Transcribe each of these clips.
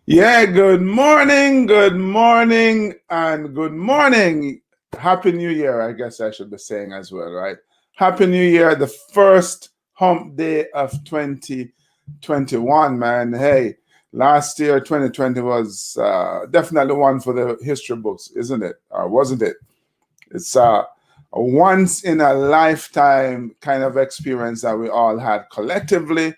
Yeah, good morning, and good morning. Happy New Year, I guess I should be saying as well, right? Happy New Year, the first hump day of 2021, man. Hey, last year, 2020 was definitely one for the history books, isn't it? Or wasn't it? It's a once in a lifetime kind of experience that we all had collectively.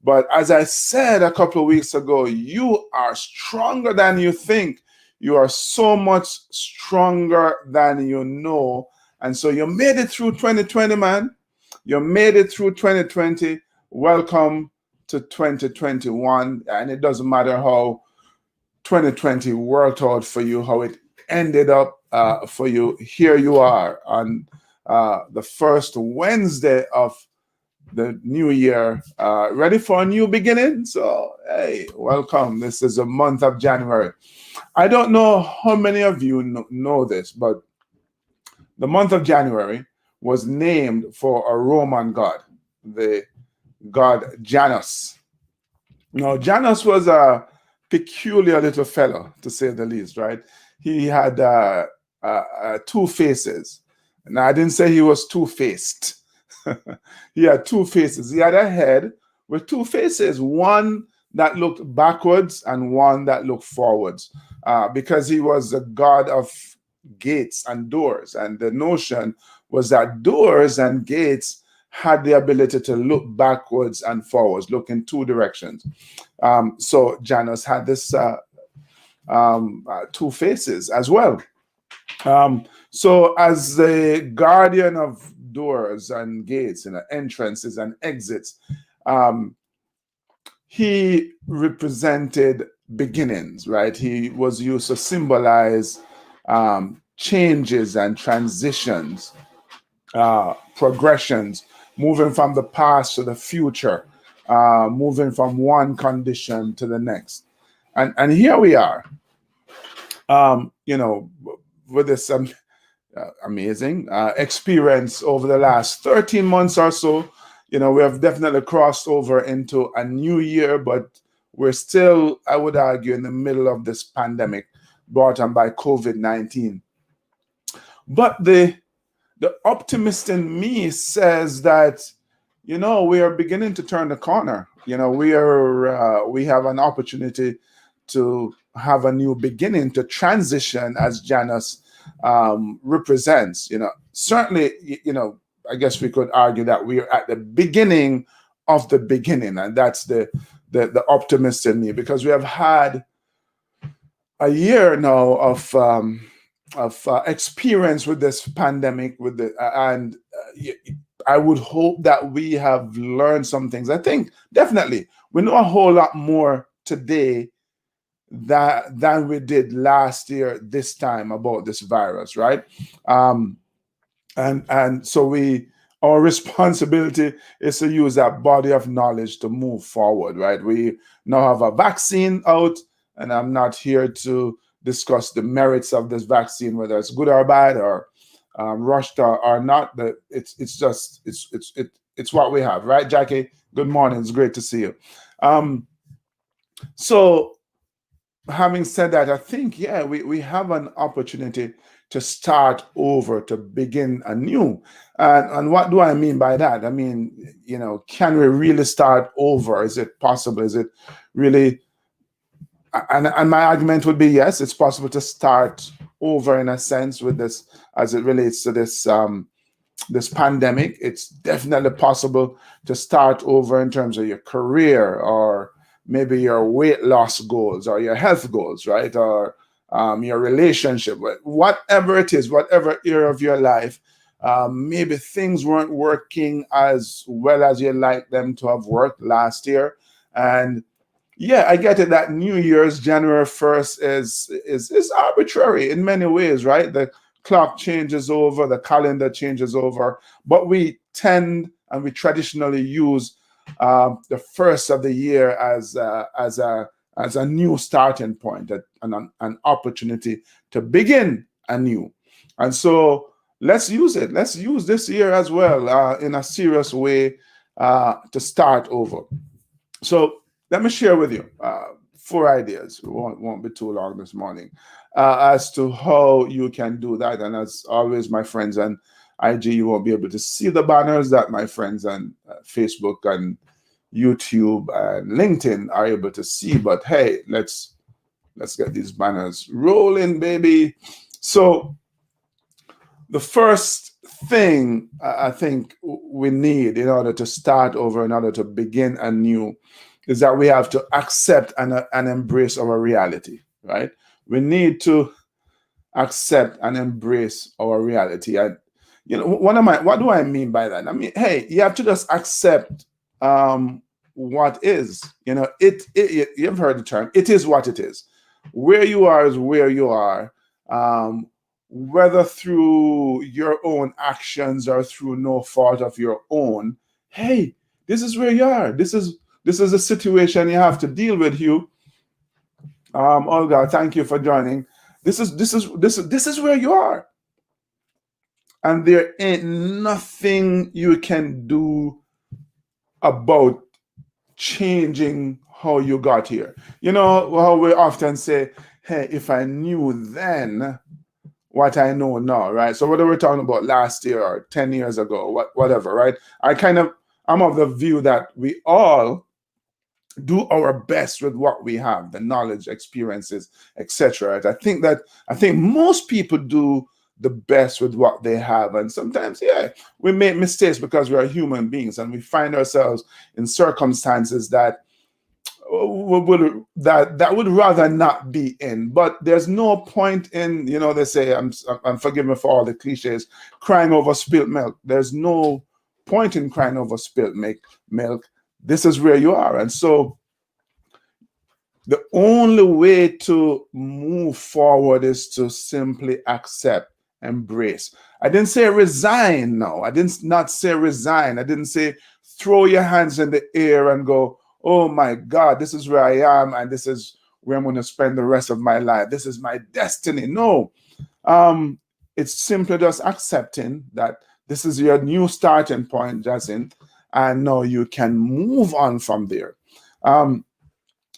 But as I said a couple of weeks ago, you are stronger than you think. You are so much stronger than you know. And so you made it through 2020, man. You made it through 2020. Welcome to 2021. And it doesn't matter how 2020 worked out for you, how it ended up for you. Here you are on the first Wednesday of the new year, ready for a new beginning. So, hey, welcome. This is the month of January. I don't know how many of you know this, but the month of January was named for a Roman god, the god Janus. Now, Janus was a peculiar little fellow, to say the least, right? He had two faces. Now, I didn't say he was two faced. He had two faces. He had a head with two faces, one that looked backwards and one that looked forwards, because he was the god of gates and doors. And the notion was that doors and gates had the ability to look backwards and forwards, look in two directions. So Janus had this two faces as well. So as the guardian of doors and gates and entrances and exits, um, he represented beginnings, right? He was used to symbolize changes and transitions, progressions, moving from the past to the future, moving from one condition to the next. And here we are, you know, with this amazing experience over the last 13 months or so. You know, we have definitely crossed over into a new year, but we're still, I would argue, in the middle of this pandemic brought on by COVID-19. But the optimist in me says that, you know, we are beginning to turn the corner. You know, we have an opportunity to have a new beginning, to transition, as Janus represents. You know, certainly, you know, I guess we could argue that we are at the beginning of the beginning, and that's the optimist in me, because we have had a year now of experience with this pandemic, with the and I would hope that we have learned some things. I think definitely we know a whole lot more today than we did last year this time about this virus, right? Um, and so our responsibility is to use that body of knowledge to move forward, right? We now have a vaccine out, and I'm not here to discuss the merits of this vaccine, whether it's good or bad, or rushed or not. But it's what we have, right, Jackie? Good morning. It's great to see you. Um, so having said that, I think, yeah, we have an opportunity to start over, to begin anew. And what do I mean by that? I mean, you know, can we really start over? Is it possible? Is it really? And my argument would be yes, it's possible to start over in a sense with this, as it relates to this pandemic. It's definitely possible to start over in terms of your career, or maybe your weight loss goals, or your health goals, right? Or your relationship, whatever it is, whatever area of your life. Maybe things weren't working as well as you'd like them to have worked last year. And yeah, I get it that New Year's January 1st is arbitrary in many ways, right? The clock changes over, the calendar changes over, but we tend and we traditionally use the first of the year as a new starting point, an opportunity to begin anew. And so let's use it. Let's use this year as well in a serious way to start over. So let me share with you. 4 ideas. It won't be too long this morning, as to how you can do that. And as always, my friends on IG, you won't be able to see the banners that my friends on Facebook and YouTube and LinkedIn are able to see. But hey, let's get these banners rolling, baby. So the first thing I think we need in order to start over, in order to begin anew, is that we have to accept and embrace our reality, right? We need to accept and embrace our reality. And what do I mean by that? I mean, hey, you have to just accept what is. You've heard the term, it is what it is. Where you are is where you are. Whether through your own actions or through no fault of your own, hey, this is where you are. This is a situation you have to deal with, Hugh. Olga, thank you for joining. This is where you are. And there ain't nothing you can do about changing how you got here. You know how we often say, hey, if I knew then what I know now, right? So whether we're talking about last year or 10 years ago, whatever, right? I'm of the view that we all do our best with what we have, the knowledge, experiences, etc. Right? I think most people do the best with what they have. And sometimes, yeah, we make mistakes because we are human beings and we find ourselves in circumstances that would rather not be in. But there's no point in, they say, I'm forgive me for all the cliches, crying over spilt milk. There's no point in crying over spilt milk. This is where you are. And so the only way to move forward is to simply accept, embrace. I didn't say resign. No, I didn't not say resign. I didn't say throw your hands in the air and go, oh my God, this is where I am and this is where I'm going to spend the rest of my life. This is my destiny. No, it's simply just accepting that this is your new starting point, Jacinth, and now you can move on from there.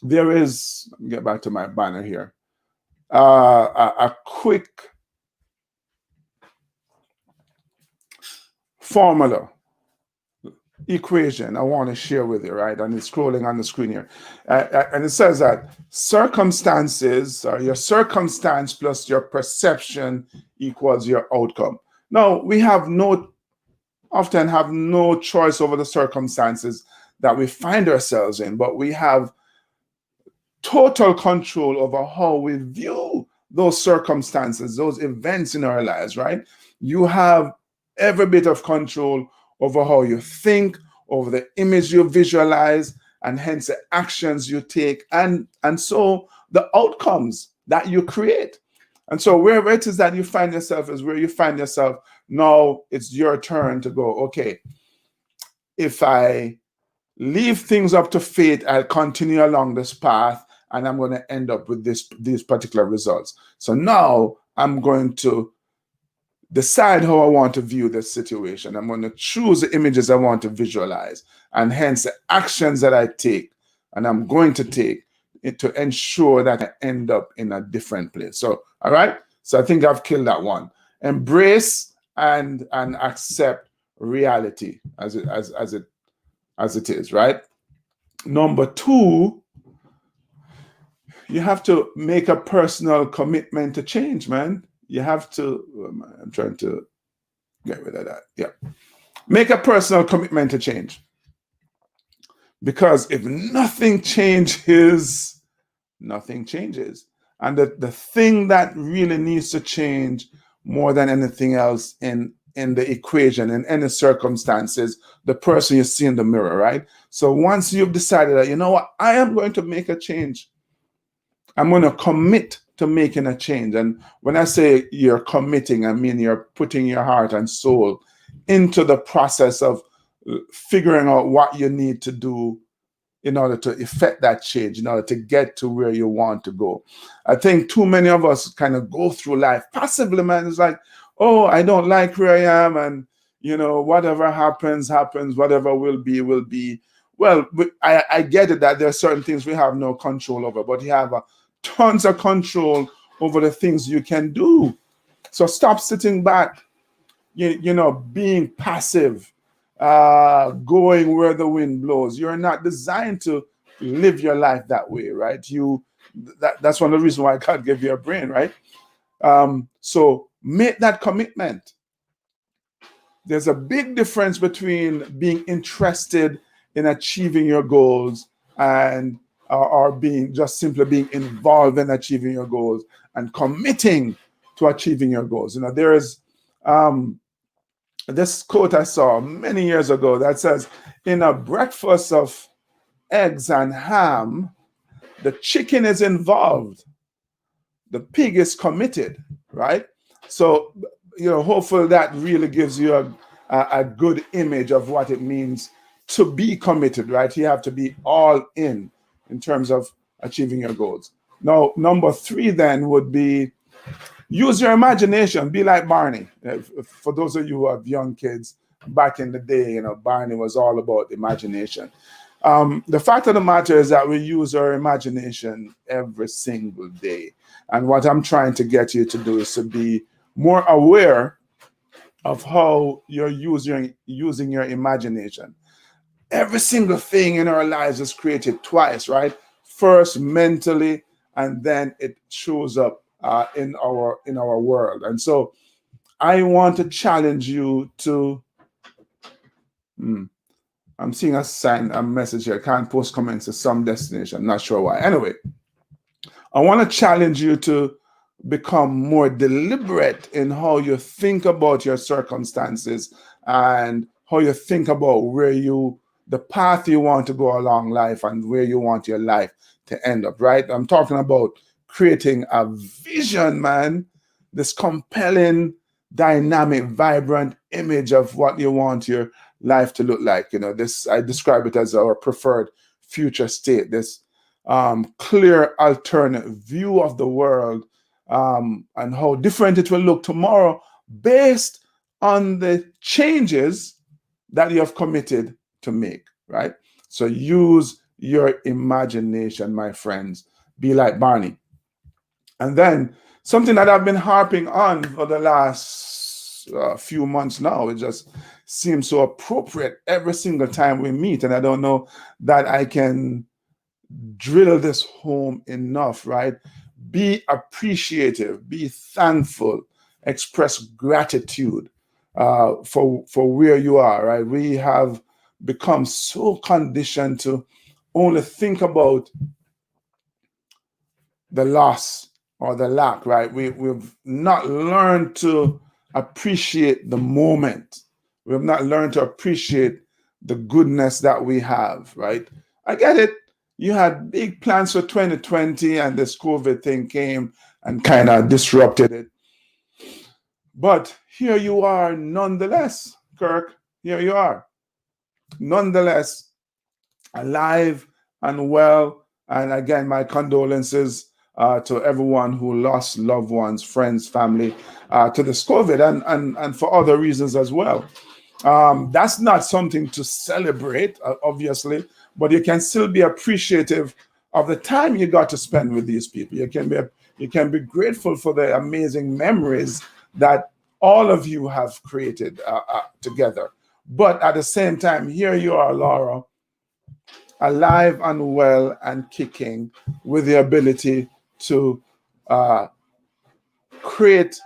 There is, let me get back to my banner here, a quick formula, equation I want to share with you, right? And it's scrolling on the screen here. And it says that circumstances, or your circumstance plus your perception equals your outcome. Now, we often have no choice over the circumstances that we find ourselves in, but we have total control over how we view those circumstances, those events in our lives, right? You have every bit of control over how you think, over the image you visualize, and hence the actions you take, and so the outcomes that you create. And so wherever it is that you find yourself is where you find yourself. Now it's your turn to go, okay, if I leave things up to fate, I'll continue along this path and I'm going to end up with these particular results. So now I'm going to decide how I want to view this situation. I'm going to choose the images I want to visualize, and hence the actions that I take and I'm going to take to ensure that I end up in a different place. So, all right. So I think I've killed that one. Embrace and accept reality as it is, right? Number two, you have to make a personal commitment to change, man. You have to, I'm trying to get rid of that. Yeah. Make a personal commitment to change. Because if nothing changes, nothing changes. And the thing that really needs to change more than anything else in the equation, in any circumstances, the person you see in the mirror, right? So once you've decided that, you know what, I am going to make a change. I'm going to commit to making a change. And when I say you're committing, I mean you're putting your heart and soul into the process of figuring out what you need to do in order to effect that change, in order to get to where you want to go. I think too many of us kind of go through life passively, man. It's like, oh, I don't like where I am, and whatever happens, whatever will be, will be. Well, I get it that there are certain things we have no control over, but you have tons of control over the things you can do. So stop sitting back, being passive, going where the wind blows. You're not designed to live your life that way, right? That's one of the reasons why God gave you a brain, right? So make that commitment. There's a big difference between being interested in achieving your goals and or being just simply being involved in achieving your goals and committing to achieving your goals. There is this quote I saw many years ago that says, in a breakfast of eggs and ham, the chicken is involved, the pig is committed, right? So, hopefully that really gives you a good image of what it means to be committed, right? You have to be all in terms of achieving your goals. Now, number 3 then would be use your imagination. Be like Barney. For those of you who have young kids, back in the day, Barney was all about imagination. The fact of the matter is that we use our imagination every single day. And what I'm trying to get you to do is to be more aware of how you're using your imagination. Every single thing in our lives is created twice, right? First mentally, and then it shows up in our world. And so I want to challenge you to I'm seeing a message here. Can't post comments to some destination. I'm not sure why. Anyway, I want to challenge you to become more deliberate in how you think about your circumstances and how you think about the path you want to go along life and where you want your life to end up, right? I'm talking about creating a vision, man, this compelling, dynamic, vibrant image of what you want your life to look like. This, I describe it as our preferred future state, this clear alternate view of the world and how different it will look tomorrow based on the changes that you have committed to make, right? So use your imagination, my friends. Be like Barney. And then something that I've been harping on for the last few months now, it just seems so appropriate every single time we meet. And I don't know that I can drill this home enough, right? Be appreciative, be thankful, express gratitude for where you are, right? We have become so conditioned to only think about the loss or the lack, right? We've not learned to appreciate the moment. We have not learned to appreciate the goodness that we have, right? I get it. You had big plans for 2020 and this COVID thing came and kind of disrupted it. But here you are nonetheless, Kirk. Here you are. Nonetheless, alive and well. And again, my condolences to everyone who lost loved ones, friends, family to this COVID and for other reasons as well. That's not something to celebrate, obviously, but you can still be appreciative of the time you got to spend with these people. You can be grateful for the amazing memories that all of you have created together. But at the same time, here you are, Laura, alive and well and kicking with the ability to create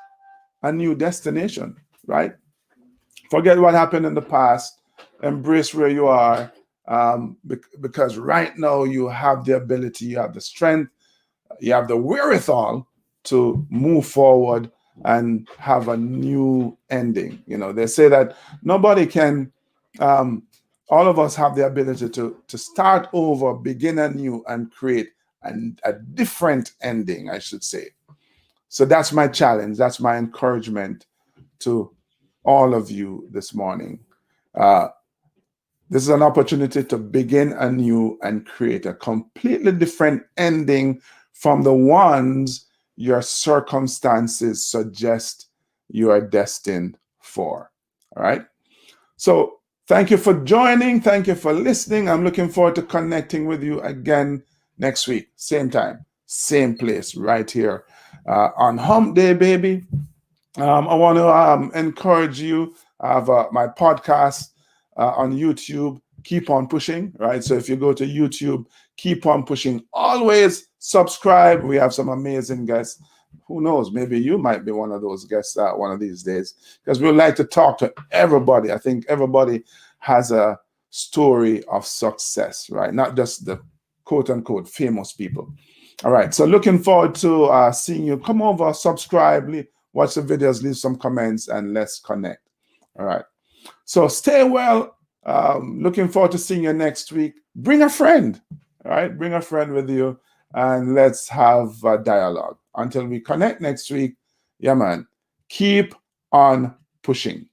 a new destination, right? Forget what happened in the past. Embrace where you are, because right now you have the ability, you have the strength, you have the wherewithal to move forward and have a new ending. They say that nobody can. All of us have the ability to start over, begin anew, and create a different ending, I should say. So that's my challenge. That's my encouragement to all of you this morning. This is an opportunity to begin anew and create a completely different ending from the ones your circumstances suggest you are destined for. All right. So Thank you for joining. Thank you for listening. I'm looking forward to connecting with you again next week. Same time, same place, right here on Hump Day, baby. I want to encourage you. I have my podcast on YouTube, Keep On Pushing, right? So if you go to YouTube, Keep On Pushing, always subscribe. We have some amazing guests. Who knows? Maybe you might be one of those guests one of these days, because we like to talk to everybody. I think everybody has a story of success, right? Not just the quote unquote famous people. All right. So looking forward to seeing you. Come over, subscribe, watch the videos, leave some comments, and let's connect. All right. So stay well. Looking forward to seeing you next week. Bring a friend. All right. Bring a friend with you, and let's have a dialogue. Until we connect next week, yeah, man, keep on pushing.